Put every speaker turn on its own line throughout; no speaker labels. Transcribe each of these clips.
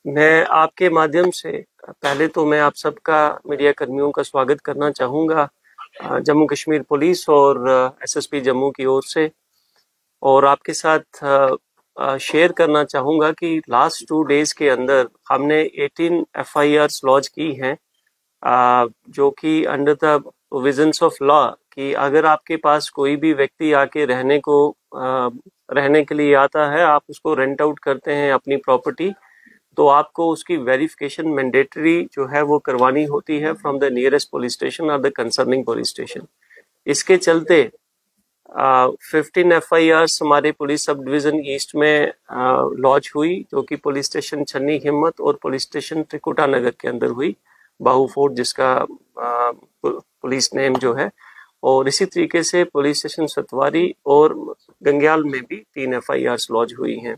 मैं आपके माध्यम से पहले तो मैं आप सबका मीडिया कर्मियों का स्वागत करना चाहूँगा जम्मू कश्मीर पुलिस और एसएसपी जम्मू की ओर से, और आपके साथ शेयर करना चाहूँगा कि लास्ट 2 डेज़ के अंदर हमने 18 एफआईआर्स लॉन्च की हैं, जो कि under the provisions of law कि अगर आपके पास कोई भी व्यक्ति आके रहने के लिए आता है, आप उसको रेंट आउट करते हैं अपनी प्रॉपर्टी, तो आपको उसकी वेरिफिकेशन मैंडेटरी जो है वो करवानी होती है from the nearest police station और द कंसर्निंग पुलिस स्टेशन। इसके चलते 15 एफआईआर्स हमारे पुलिस सब डिवीजन ईस्ट में लॉन्च हुई, जो कि पुलिस स्टेशन छन्नी हिम्मत और पुलिस स्टेशन त्रिकुटा नगर के अंदर हुई, बाहू फोर्ट जिसका पुलिस नेम जो है। और इसी तरीके से पुलिस स्टेशन सतवारी और गंग्याल में भी 3 एफआईआर्स लॉन्च हुई हैं।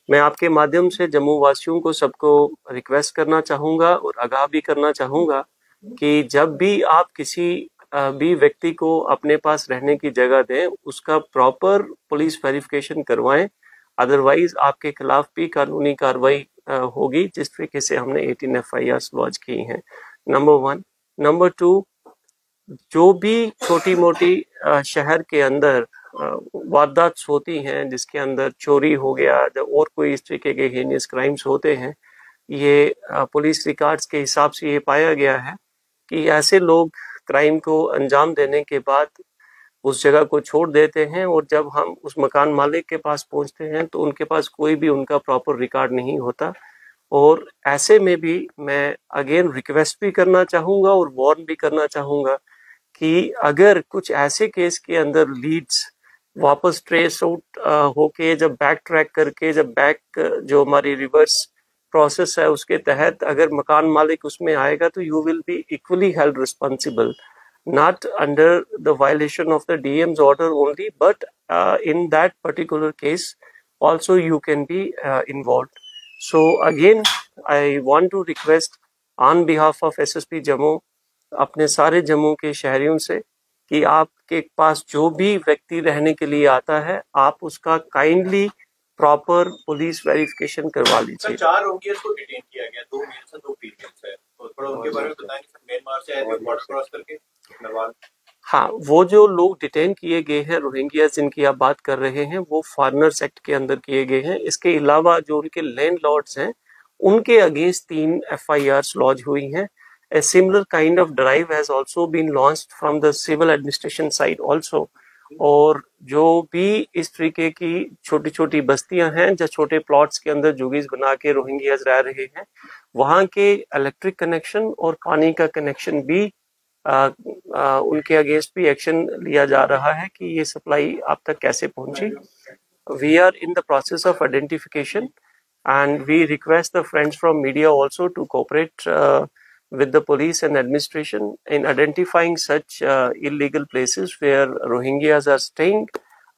मैं आपके माध्यम से जम्मू वासियों को सबको रिक्वेस्ट करना चाहूँगा और आगाह भी करना चाहूँगा कि जब भी आप किसी भी व्यक्ति को अपने पास रहने की जगह दें, उसका प्रॉपर पुलिस वेरिफिकेशन करवाएं, अदरवाइज आपके खिलाफ भी कानूनी कार्रवाई होगी, जिस तरीके से हमने 18 एफआईआर्स लॉन्च की हैं। नंबर 1। नंबर 2, जो भी छोटी मोटी शहर के अंदर वारदात होती हैं, जिसके अंदर चोरी हो गया और कोई इस तरीके के हीनियस क्राइम्स होते हैं, ये पुलिस रिकॉर्ड्स के हिसाब से ये पाया गया है कि ऐसे लोग क्राइम को अंजाम देने के बाद उस जगह को छोड़ देते हैं, और जब हम उस मकान मालिक के पास पहुंचते हैं तो उनके पास कोई भी उनका प्रॉपर रिकॉर्ड नहीं होता। और ऐसे में भी मैं अगेन रिक्वेस्ट भी करना चाहूँगा और वार्न भी करना चाहूँगा कि अगर कुछ ऐसे केस के अंदर लीड्स वापस ट्रेस आउट होके जब बैक ट्रैक करके जब बैक जो हमारी रिवर्स प्रोसेस है उसके तहत अगर मकान मालिक उसमें आएगा, तो you will be equally held responsible, not under the violation of the DM's order only, but in that particular case also you can be involved. So again, I want to request on behalf of SSP Jammu अपने सारे जम्मू के शहरियों से कि आपके पास जो भी व्यक्ति रहने के लिए आता है, आप उसका काइंडली प्रॉपर पुलिस वेरिफिकेशन करवा लीजिए।
4 रोगियों को डिटेन किया गया, 2 मेल्स हैं 2 फीमेल्स हैं, तो थोड़ा उनके बारे में बताएंगे सर। म्यांमार से आए थे बॉर्डर क्रॉस करके नरवाल।
हाँ, वो जो लोग डिटेन किए गए हैं रोहिंग्या जिनकी आप बात कर रहे हैं, वो फॉरेनर्स एक्ट के अंदर किए गए हैं। इसके अलावा जो उनके लैंडलॉर्ड्स हैं, उनके अगेंस्ट 3 एफआईआर्स लॉन्च हुई हैं। A similar kind of drive has also been launched from the civil administration side also. और जो भी इस तरीके की छोटी छोटी बस्तियां हैं जो छोटे प्लॉट्स के अंदर जुगीज बना के रोहिंग्याज रह रहे हैं, वहां के इलेक्ट्रिक कनेक्शन और पानी का कनेक्शन भी उनके अगेंस्ट भी एक्शन लिया जा रहा है कि ये सप्लाई आप तक कैसे पहुंची। We are in the process of identification and we request the friends from media also to cooperate with the police and administration in identifying such illegal places where Rohingyas are staying,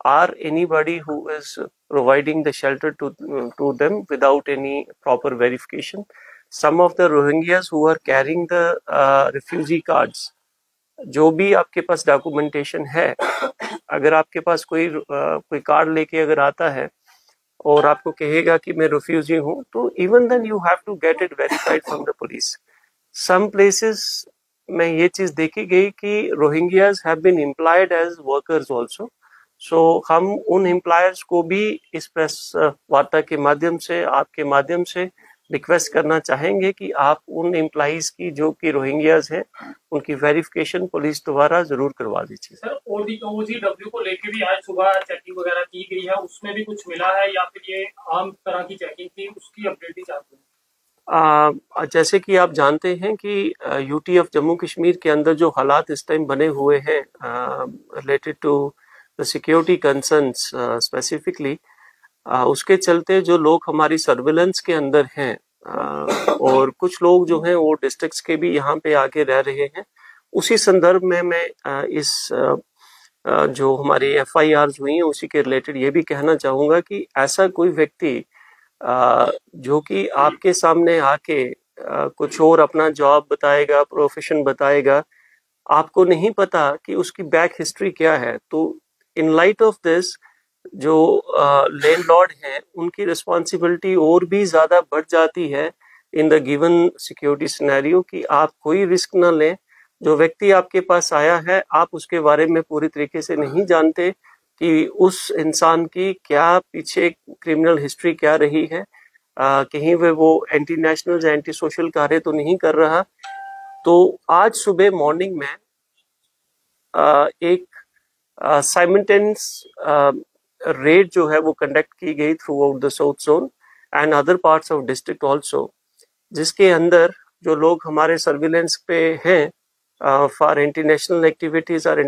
or anybody who is providing the shelter to them without any proper verification. Some of the Rohingyas who are carrying the refugee cards, जो भी आपके पास documentation है, अगर आपके पास कोई card लेके अगर आता है और आपको कहेगा कि मैं रिफ्यूजी हूं, तो even then you have to get it verified from the police. Some places में ये चीज देखी गई कि Rohingyas have been employed as workers also. So हम उन एम्प्लॉयर्स को भी इस प्रेस वार्ता के माध्यम से आपके माध्यम से रिक्वेस्ट करना चाहेंगे कि आप उन एम्प्लॉइज की जो कि रोहिंग्याज हैं उनकी वेरिफिकेशन पुलिस द्वारा जरूर करवा दीजिए।
सर ओजीडब्ल्यू को लेके भी आज सुबह चेकिंग वगैरह की गई है, उसमें भी कुछ मिला है या फिर ये आम तरह की चेकिंग थी, उसकी अपडेट ही चाहते हैं।
जैसे कि आप जानते हैं कि यूटी ऑफ जम्मू कश्मीर के अंदर जो हालात इस टाइम बने हुए हैं related to the security concerns specifically, उसके चलते जो लोग हमारी सर्विलेंस के अंदर हैं और कुछ लोग जो हैं वो डिस्ट्रिक्ट्स के भी यहाँ पे आके रह रहे हैं, उसी संदर्भ में मैं इस जो हमारी एफआईआर्स हुई हैं उसी के रिलेटेड ये भी कहना चाहूँगा कि ऐसा कोई व्यक्ति जो कि आपके सामने आके कुछ और अपना जॉब बताएगा, प्रोफेशन बताएगा, आपको नहीं पता कि उसकी बैक हिस्ट्री क्या है, तो इन लाइट ऑफ दिस जो लैंडलॉर्ड हैं उनकी रिस्पॉन्सिबिलिटी और भी ज़्यादा बढ़ जाती है in the given security scenario कि आप कोई रिस्क ना लें। जो व्यक्ति आपके पास आया है आप उसके बारे में पूरी तरीके से नहीं जानते कि उस इंसान की क्या पीछे क्रिमिनल हिस्ट्री क्या रही है, कहीं वो एंटी नेशनल या एंटी सोशल कार्य तो नहीं कर रहा। तो आज सुबह मॉर्निंग में एक साइमल्टेनियस रेड जो है वो कंडक्ट की गई through out the south zone and other parts of district also, जिसके अंदर जो लोग हमारे सर्विलेंस पे हैं फॉर एंटी नेशनल एक्टिविटीज और